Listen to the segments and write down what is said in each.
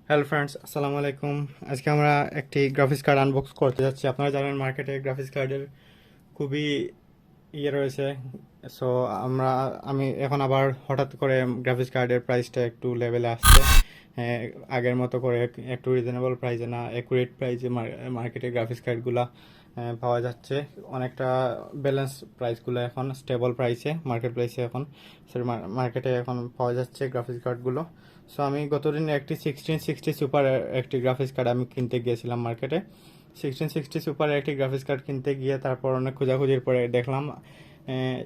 Hello friends, আসসালামু আলাইকুম। আজকে আমরা একটি গ্রাফিক্স কার্ড আনবক্স করতে যাচ্ছি। আপনারা জানেন মার্কেটে গ্রাফিক্স কার্ডের খুবই রয়েছে। সো আমি এখন আবার হঠাৎ করে গ্রাফিক্স কার্ডের প্রাইসটা একটু লেভেলে আসছে। হ্যাঁ, আগের মতো করে একটু রিজনেবল প্রাইসে না, অ্যাকুরেট প্রাইসে মার্কেটে গ্রাফিক্স কার্ডগুলো পাওয়া যাচ্ছে। অনেকটা ব্যালেন্স প্রাইসগুলো এখন স্টেবল প্রাইসে মার্কেট প্রাইসে এখন মার্কেটে এখন পাওয়া যাচ্ছে গ্রাফিক্স কার্ডগুলো। সো আমি গতদিন একটি 1660 সুপার একটি গ্রাফিক্স কার্ড আমি কিনতে গিয়েছিলাম মার্কেটে। 1660 সুপার একটি গ্রাফিক্স কার্ড কিনতে গিয়ে তারপর অনেক খোঁজাখুঁজির পরে দেখলাম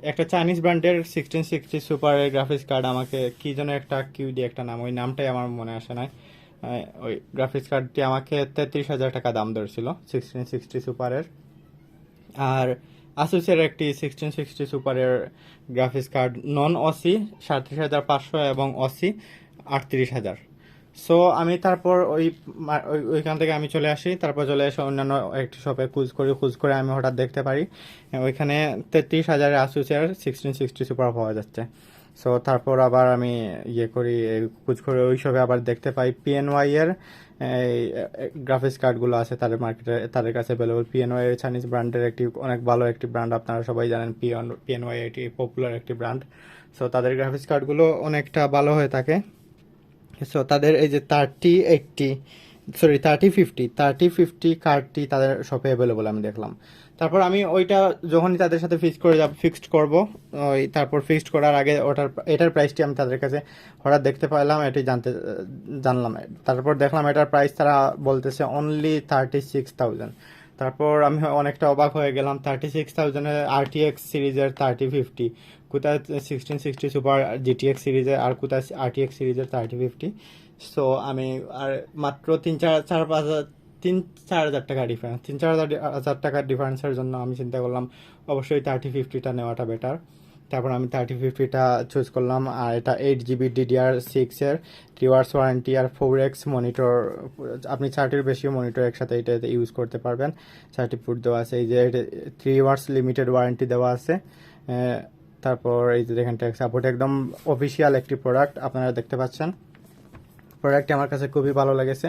একটা চাইনিজ ব্র্যান্ডের 1660 সুপারের গ্রাফিক্স কার্ড আমাকে কি যেন একটা কিউডি একটা নাম, ওই নামটাই আমার মনে আসে নাই। ওই গ্রাফিক্স কার্ডটি আমাকে 33,000 টাকা দাম ধরেছিল 1660 সুপারের। আর আসুসের একটি 1660 সুপারের গ্রাফিক্স কার্ড নন অসি 37,500 এবং অসি 38,000। সো আমি তারপর ওইখান থেকে আমি চলে আসি, তারপর চলে এসে অন্যান্য একটি শপে খোঁজ করে আমি হঠাৎ দেখতে পারি ওইখানে 33,000 আসুসের 1660 সুপার পাওয়া যাচ্ছে। সো তারপর আবার আমি খোঁজ করে ওই শপে আবার দেখতে পাই পিএনওয়াই এর এই গ্রাফিক্স কার্ডগুলো আছে তাদের মার্কেটে, তাদের কাছে অ্যাভেলেবল। পিএনওয়াই এর চাইনিজ ব্র্যান্ডের একটি অনেক ভালো একটি ব্র্যান্ড, আপনারা সবাই জানেন পিএনওয়াই একটি পপুলার একটি ব্র্যান্ড। সো তাদের গ্রাফিক্স কার্ডগুলো অনেকটা ভালো হয়ে থাকে। সো তাদের এই যে 3050 কার্ডটি তাদের শপে অ্যাভেলেবল আমি দেখলাম। তারপর আমি ওইটা যখনই তাদের সাথে ফিক্সড করব, ওই তারপর ফিক্সড করার আগে এটার প্রাইসটি আমি তাদের কাছে হঠাৎ দেখতে পেলাম, এটি জানলাম। তারপর দেখলাম এটার প্রাইস তারা বলতেছে অনলি 36,000। তারপর আমি অনেকটা অবাক হয়ে গেলাম, 36,000 RTX সিরিজের 3050, কোথায় 1660 সুপার GTX সিরিজের, আর কোথায় RTX সিরিজের 3050। সো আমি আর মাত্র 3-4 হাজার টাকা ডিফারেন্স, 3-4 হাজার টাকার ডিফারেন্সের জন্য আমি চিন্তা করলাম অবশ্যই 3050টা নেওয়াটা বেটার। তারপর আমি 3050টা চুজ করলাম। আর এটা 8 GB DDR6 রিওয়ার্স ওয়ারেন্টি আর 4x মনিটর, আপনি 4টির বেশি মনিটর একসাথে এটাতে ইউজ করতে পারবেন। 4টি ফুট দেওয়া আছে, এই যে 3 ইয়ার্স লিমিটেড ওয়ারেন্টি দেওয়া আছে। তারপর এই যে দেখেন টেক সাপোর্ট, একদম অফিসিয়াল একটি প্রোডাক্ট আপনারা দেখতে পাচ্ছেন। প্রোডাক্টটি আমার কাছে খুবই ভালো লেগেছে।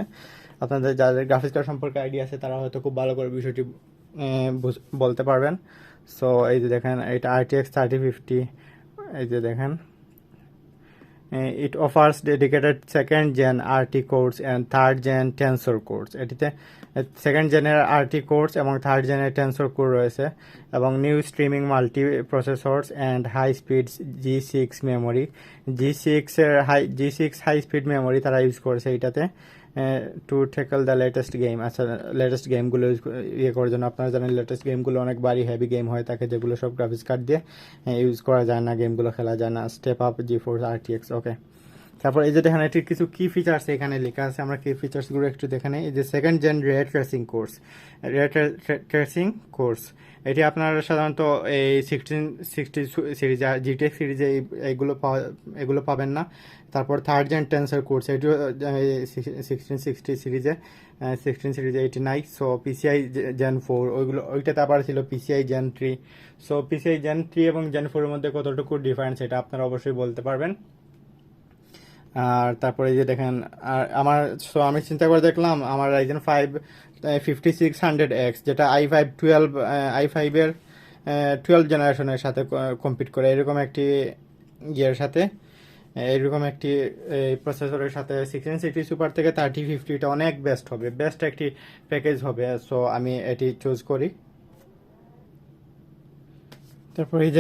আপনাদের যাদের গ্রাফিক্স কার্ড সম্পর্কে আইডিয়া আছে তারা হয়তো খুব ভালো করে বিষয়টি বলতে পারবেন। সো এই যে দেখেন এটা RTX 3050, এই যে দেখেন it offers dedicated second gen RT cores and third gen tensor cores। এটিতে সেকেন্ড জেনের RT কোর্স এবং থার্ড জেনের টেন্সর কোর রয়েছে, এবং new streaming multi processors and high speed G6 memory. G6 high speed memory তারা use করেছে এটাতে to tackle the latest game. আচ্ছা, লেটেস্ট গেমগুলো করার জন্য। আপনারা জানেন লেটেস্ট গেমগুলো অনেক ভারী হেভি গেম হয়ে থাকে, যেগুলো সব গ্রাফিক্স কার্ড দিয়ে ইউজ করা যায় না, গেমগুলো খেলা যায় না। স্টেপ আপ GeForce RTX, ওকে। তারপর এই যে দেখেন এটির কিছু কি ফিচার্স এখানে লেখা আছে, আমরা কি ফিচার্সগুলো একটু দেখে নিই। এই যে সেকেন্ড জেন রে ট্রেসিং কোর্স, এটি আপনারা সাধারণত এই 1660 সিরিজে GTX সিরিজে এগুলো পাবেন না। তারপর থার্ড জেন টেন্সর কোর্স, এটিও 1660 সিরিজে এটি নাই। সো PCI Gen 4 ওইটাতে আবার ছিল PCI Gen 3। So PCI Gen 3 এবং Gen 4 এর মধ্যে কতটুকু ডিফারেন্স এটা আপনারা অবশ্যই বলতে পারবেন। আর তারপরে এই যে দেখেন, আর আমি চিন্তা করে দেখলাম আমার Ryzen 5 5600X, যেটা i5 এর 12 জেনারেশনের সাথে কম্পিট করে, এরকম একটি সাথে, এরকম একটি প্রসেসরের সাথে 1660 সুপার থেকে 3050টা অনেক বেস্ট একটি প্যাকেজ হবে। সো আমি এটি চুজ করি। তারপর এই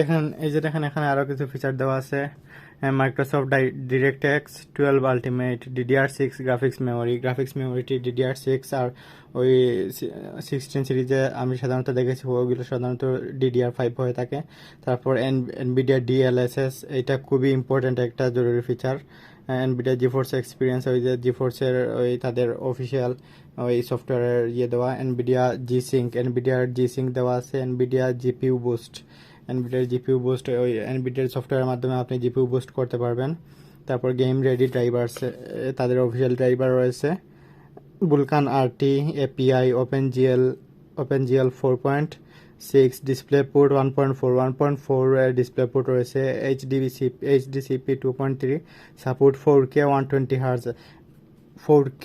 যে দেখেন এখানে আরও কিছু ফিচার দেওয়া আছে। Microsoft DirectX 12 ultimate DDR6 graphics মেমোরিটি DDR6, আর ওই 16 সিরিজে আমি সাধারণত দেখেছি ওগুলো সাধারণত DDR5 হয়ে থাকে। তারপর NVIDIA DLSS, এটা খুবই ইম্পর্ট্যান্ট একটা জরুরি ফিচার। NVIDIA GeForce এক্সপিরিয়েন্স, ওই যে জিফোর্সের ওই তাদের অফিসিয়াল ওই সফটওয়্যারের দেওয়া। NVIDIA G-Sync দেওয়া আছে। NVIDIA GPU বুস্ট, ওই NVIDIA সফটওয়্যারের মাধ্যমে আপনি GPU বুস্ট করতে পারবেন। তারপর গেম রেডি ড্রাইভার্স, তাদের অফিসিয়াল ড্রাইভার রয়েছে। বুলকান RT API, OpenGL 4.6, display port 1.4 display port রয়েছে। HDCP 2.3, support 4K 120 Hz 4K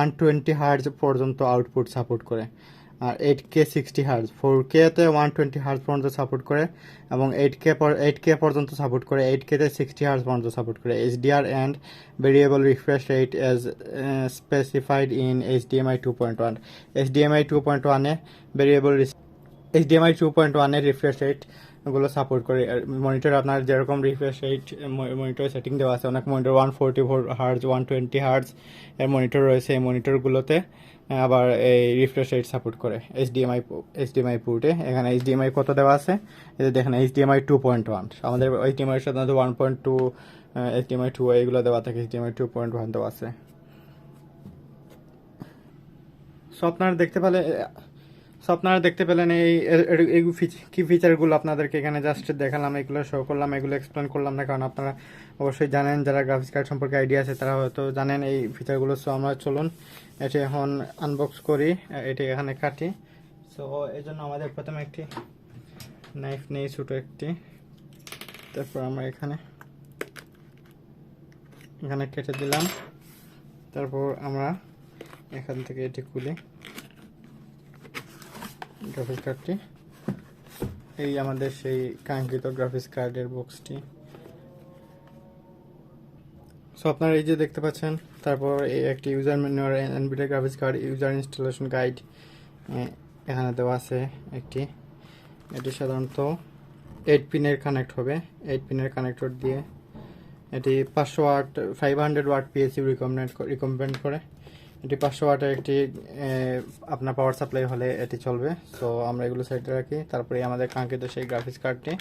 120 hertz পর্যন্ত আউটপুট সাপোর্ট করে, আর 8K 60 হার্জ। 4K তে 120 হার্জ পর্যন্ত সাপোর্ট করে এবং 8K পর্যন্ত সাপোর্ট করে, 8K তে 60 হার্জ পর্যন্ত সাপোর্ট করে। HDR and variable refresh rate as specified in HDMI 2.1। HDMI 2.1 এ ভেরিয়েবল HDMI 2.1 এর রিফ্রেশ রেট গুলো সাপোর্ট করে। মনিটর আপনার যেরকম রিফ্রেশ রেট মনিটর সেটিং দেওয়া আছে, অনেক মনিটর 144 হার্জ 120 হার্জ এর মনিটর রয়েছে। এই মনিটরগুলোতে আবার এই রিফ্রেশ রেট সাপোর্ট করে এইচডিএমআই পোর্টে। এখানে এইচডিএমআই কত দেওয়া আছে, এই যে দেখেন এইচডিএমআই 2.1। আমাদের এইচডিএমআই এর সাথে 1.2, এইচডিএমআই 2 এইগুলো দেওয়া থাকে, এইচডিএমআই 2.1 দেওয়া আছে। সো আপনারা দেখতে পেলেন এই কি ফিচারগুলো আপনাদেরকে এখানে জাস্ট দেখালাম, এগুলো শো করলাম, এগুলো এক্সপ্লেন করলাম না, কারণ আপনারা অবশ্যই জানেন, যারা গ্রাফিক্স কার্ড সম্পর্কে আইডিয়া আছে তারা হয়তো জানেন এই ফিচারগুলো। সো আমরা চলুন এটি এখন আনবক্স করি, এটি এখানে কাটি। সো এই জন্য আমাদের প্রথমে একটি নাইফ নেই, ছোটো একটি। তারপর আমরা এখানে কেটে দিলাম। তারপর আমরা এখান থেকে এটি খুলি গ্রাফিক্স কার্ডটি। এই আমাদের সেই কাঙ্ক্ষিত গ্রাফিক্স কার্ডের বক্সটি। সো আপনারা এই যে দেখতে পাচ্ছেন। তারপর এই একটি user manual, Nvidia graphics card user installation guide এখানে দেওয়া আছে একটি। এটি সাধারণত 8 পিনের কানেক্ট হবে, 8 পিনের কানেক্টর দিয়ে। এটি 500 ওয়াট 500 ওয়াট পিএসইউ রিকমেন্ড করে। এটি 500 ওয়াটের একটি আপনার পাওয়ার সাপ্লাই হলে এটি চলবে। সো আমরা এগুলো সাইডে রাখি। তারপরে আমাদের কাঙ্ক্ষিত সেই গ্রাফিক্স কার্ডটি,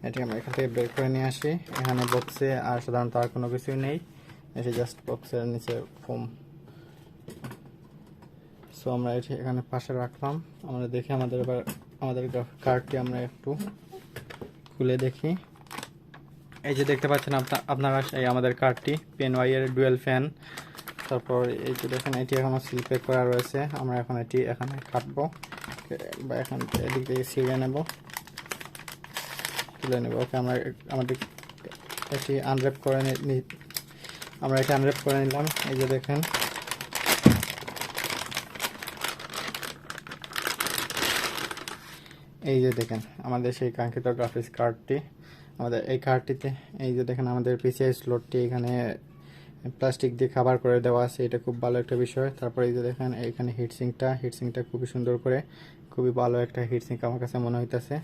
এটি আমরা এখান থেকে বের করে নিয়ে আসি। এখানে বক্সে আর সাধারণত আর কোনো কিছুই নেই, এটি জাস্ট বক্সের নিচে ফোম। সো আমরা এটি এখানে পাশে রাখলাম। আমরা দেখি আমাদের কার্ডটি আমরা একটু খুলে দেখি। এই যে দেখতে পাচ্ছেন আপনারা এই আমাদের কার্ডটি PNY এর ডুয়েল ফ্যান। তারপর এই যে দেখেন এটি এখনো সিল প্যাক করা রয়েছে। আমরা এখন এটি এখানে কাটবো বা এখান এদিক থেকে ছিঁড়ে নেব, তুলে নেব। ওকে, আমাদের এটি আনর্যাপ করে আমরা এটি আনর্যাপ করে নিলাম। এই যে দেখেন আমাদের সেই কাঙ্ক্ষিত গ্রাফিক্স কার্ডটি। আমাদের এই কার্ডটিতে এই যে দেখেন আমাদের পিসিআই স্লটটি এখানে প্লাস্টিক দিয়ে কভার করে দেওয়া আছে, এটা খুব ভালো একটা বিষয়। তারপরে এই যে দেখেন এইখানে হিটসিংটা খুবই সুন্দর করে, খুবই ভালো একটা হিটসিং আমার কাছে মনে হইতেছে।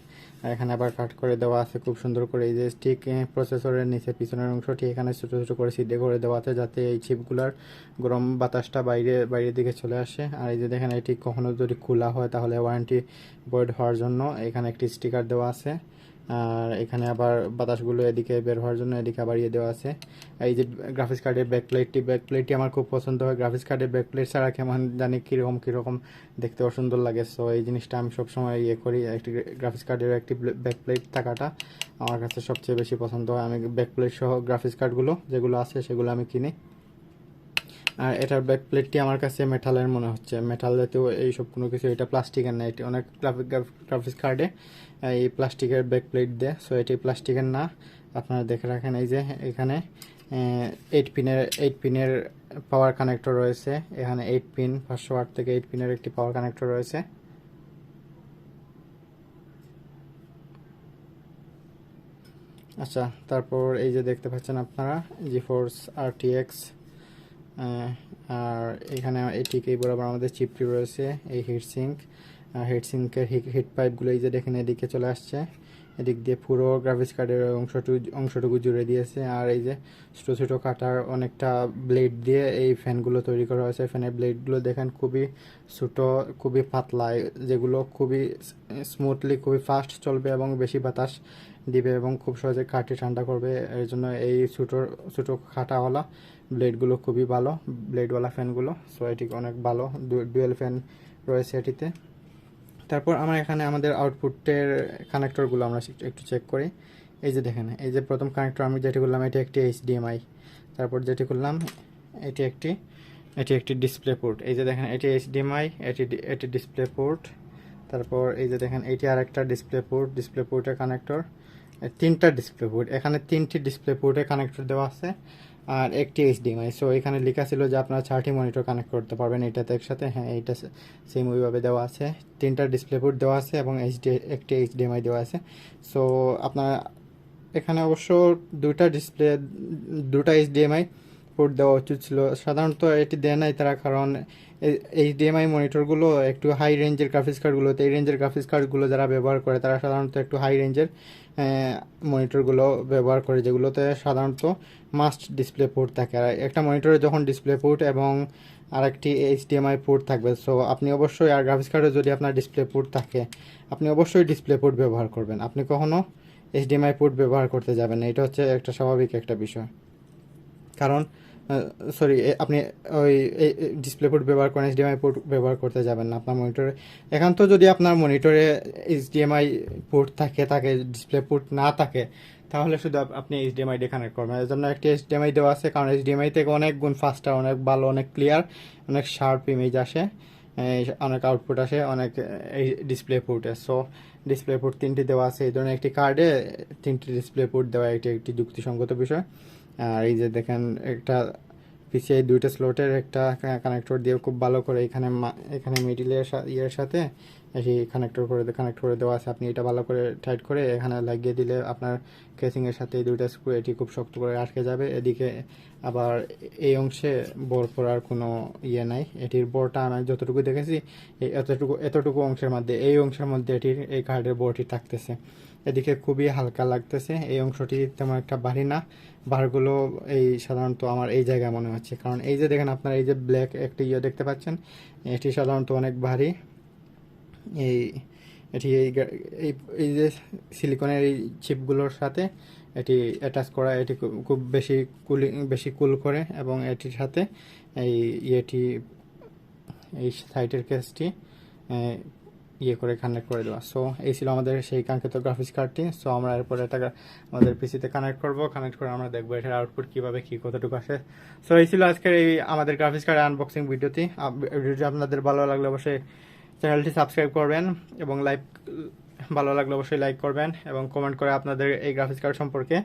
আর এখানে আবার কাট করে দেওয়া আছে খুব সুন্দর করে। এই যে স্টিক প্রসেসরের নিচে পিছনের অংশটি এখানে ছোটো ছোটো করে সিদ্ধে করে দেওয়া আছে, যাতে এই চিপগুলার গরম বাতাসটা বাইরের দিকে চলে আসে। আর এই যে দেখেন এটি কখনো যদি খোলা হয় তাহলে ওয়ারেন্টি ভয়েড হওয়ার জন্য এখানে একটি স্টিকার দেওয়া আছে। আর এখানে আবার বাতাসগুলো এদিকে বের হওয়ার জন্য এদিকে আবার দেওয়া আছে। এই যে গ্রাফিক্স কার্ডের ব্যাকপ্লেটটি আমার খুব পছন্দ হয়। গ্রাফিক্স কার্ডের ব্যাকপ্লেট ছাড়া কেমন জানি কীরকম দেখতে অসুন্দর লাগে। সো এই জিনিসটা আমি সবসময় করি, একটি গ্রাফিক্স কার্ডের একটি ব্যাকপ্লেট থাকাটা আমার কাছে সবচেয়ে বেশি পছন্দ হয়। আমি ব্যাকপ্লেট সহ গ্রাফিক্স কার্ডগুলো যেগুলো আছে সেগুলো আমি কিনি। আর এটার ব্যাকপ্লেটটি আমার কাছে মেটালের মনে হচ্ছে, মেটাল জাতীয় এইসব কোনো কিছু, এটা প্লাস্টিকের না। এটি অনেক গ্রাফিক্স কার্ডে এই প্লাস্টিকের ব্যাকপ্লেট দেয়। সো এটি প্লাস্টিকের না, আপনারা দেখে রাখেন। এই যে এখানে 8 পিনের পাওয়ার কানেক্টর রয়েছে। এখানে 8 পিন 500 ওয়াট থেকে 8 পিনের একটি পাওয়ার কানেক্টর রয়েছে। আচ্ছা, তারপর এই যে দেখতে পাচ্ছেন আপনারা GeForce RTX, আর এখানে এটিকেই বরাবর আমাদের চিপটি রয়েছে। এই হিটসিঙ্কের হিট পাইপগুলো এই যে দেখেন এদিকে চলে আসছে, এদিক দিয়ে পুরো গ্রাফিক্স কার্ডের অংশটুকু জুড়ে দিয়েছে। আর এই যে ছোটো ছোটো কাটার অনেকটা ব্লেড দিয়ে এই ফ্যানগুলো তৈরি করা হয়েছে। ফ্যানের ব্লেডগুলো দেখেন খুবই ছোটো, খুবই পাতলা, যেগুলো খুবই স্মুথলি খুবই ফাস্ট চলবে এবং বেশি বাতাস দিবে এবং খুব সহজে কাঠটি ঠান্ডা করবে। এর জন্য এই ছোটো কাটাওয়ালা ব্লেডগুলো খুবই ভালো, ব্লেডওয়ালা ফ্যানগুলো। সো এটি অনেক ভালো, ডুয়েল ফ্যান রয়েছে এটিতে। তারপর আমরা এখানে আমাদের আউটপুটের কানেক্টরগুলো আমরা একটু চেক করি। এই যে দেখেন, এই যে প্রথম কানেক্টর আমি যেটি করলাম এটি একটি HDMI। তারপর যেটি করলাম এটি একটি ডিসপ্লে পোর্ট। এই যে দেখেন এটি HDMI, এটি ডিসপ্লে পোর্ট। তারপর এই যে দেখেন এটি আর একটা ডিসপ্লে পোর্টের কানেক্টর। তিনটা ডিসপ্লে পোর্ট, এখানে 3টি ডিসপ্লে পোর্টের কানেক্টর দেওয়া আছে। আর একটি এইচডিএমআই। সো এখানে লেখা ছিল যে আপনারা 4টি মনিটর কানেক্ট করতে পারবেন এটাতে একসাথে। হ্যাঁ, এইটা সেম ওইভাবে দেওয়া আছে, 3টা ডিসপ্লে পোর্ট দেওয়া আছে এবং একটি এইচডিএমআই দেওয়া আছে। সো আপনার এখানে অবশ্য দুটা এইচডিএমআই পোর্ট দেওয়া উচিত ছিল, সাধারণত এটি দেয় নাই তারা, কারণ এইচডিএমআই মনিটরগুলো একটু হাই রেঞ্জের গ্রাফিক্স কার্ডগুলোতে, এই রেঞ্জের গ্রাফিক্স কার্ডগুলো যারা ব্যবহার করে তারা সাধারণত একটু হাই রেঞ্জের মনিটরগুলো ব্যবহার করে, যেগুলোতে সাধারণত মাস্ট ডিসপ্লে পোর্ট থাকে। আর একটা মনিটরে যখন ডিসপ্লে পোর্ট এবং আরেকটি এইচডিএমআই পোর্ট থাকবে, সো আপনি অবশ্যই, আর গ্রাফিক্স কার্ডে যদি আপনার ডিসপ্লে পোর্ট থাকে আপনি অবশ্যই ডিসপ্লে পোর্ট ব্যবহার করবেন, আপনি কখনো এইচডিএমআই পোর্ট ব্যবহার করতে যাবেন না। এটা হচ্ছে একটা স্বাভাবিক একটা বিষয়, কারণ সরি, আপনি ওই ডিসপ্লে পোর্ট ব্যবহার করেন, এইচডিএমআই পোর্ট ব্যবহার করতে যাবেন না আপনার মনিটরে। একান্ত যদি আপনার মনিটরে এইচডিএমআই পোর্ট থাকে ডিসপ্লে পোর্ট না থাকে, তাহলে শুধু আপনি এইচডিএমআই দিয়ে কানেক্ট করবেন। এর জন্য একটি এইচডিএমআই দেওয়া আছে, কারণ এইচডিএমআই থেকে অনেক গুণ ফাস্টার, অনেক ভালো, অনেক ক্লিয়ার, অনেক শার্প ইমেজ আসে, অনেক আউটপুট আসে অনেক এই ডিসপ্লে পোর্টে। সো ডিসপ্লে পোর্ট 3টি দেওয়া আছে, এই ধরনের একটি কার্ডে 3টি ডিসপ্লে পোর্ট দেওয়া, এটি একটি যুক্তিসঙ্গত বিষয়। আর এই যে দেখেন, একটা পিছিয়ে 2টা স্লটের একটা কানেক্টর দিয়ে খুব ভালো করে এখানে মিডিলের ইয়ের সাথে এটি কানেক্ট করে দেওয়া আছে। আপনি এটা ভালো করে টাইট করে এখানে লাগিয়ে দিলে আপনার কেসিংয়ের সাথে এই 2টা স্ক্রু এটি খুব শক্ত করে আটকে যাবে। এদিকে আবার এই অংশে বোর করার কোনো ইয়ে নাই, এটির বোরটা আমি যতটুকু দেখেছি এতটুকু অংশের মধ্যে, এই অংশের মধ্যে এটির এই কার্ডের বোরটি থাকতেছে। এদিকে খুবই হালকা লাগতেছে, এই অংশটি তেমন একটা ভারী না, বারগুলো এই সাধারণত আমার এই জায়গায় মনে হচ্ছে, কারণ এই যে দেখেন আপনার এই যে ব্ল্যাক একটা ইয়ে দেখতে পাচ্ছেন, এটি সাধারণত অনেক ভারী। এই এটি এই এই যে সিলিকনের এই চিপগুলোর সাথে এটি অ্যাটাচ করা, এটি খুব বেশি কুল করে, এবং এটির সাথে এই ইয়েটি এই সাইটের কেসটি ইয়ে করে কানেক্ট করে দেওয়া। সো এই ছিল আমাদের সেই কাঙ্ক্ষিত গ্রাফিক্স কার্ডটি। সো আমরা এরপর এটা আমাদের পিসিতে কানেক্ট করে আমরা দেখবো এটার আউটপুট কীভাবে কতটুকু আসে। সো এই ছিল আজকের এই আমাদের গ্রাফিক্স কার্ড আনবক্সিং ভিডিওটি আপনাদের ভালো লাগলে অবশ্যই চ্যানেলটি সাবস্ক্রাইব করবেন, এবং ভালো লাগলে অবশ্যই লাইক করবেন, এবং কমেন্ট করে আপনাদের এই গ্রাফিক্স কার্ড সম্পর্কে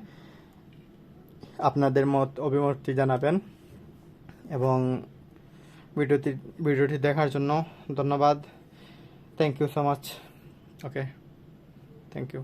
আপনাদের অভিমতটি জানাবেন। এবং ভিডিওটি দেখার জন্য ধন্যবাদ। Thank you so much. Okay, thank you.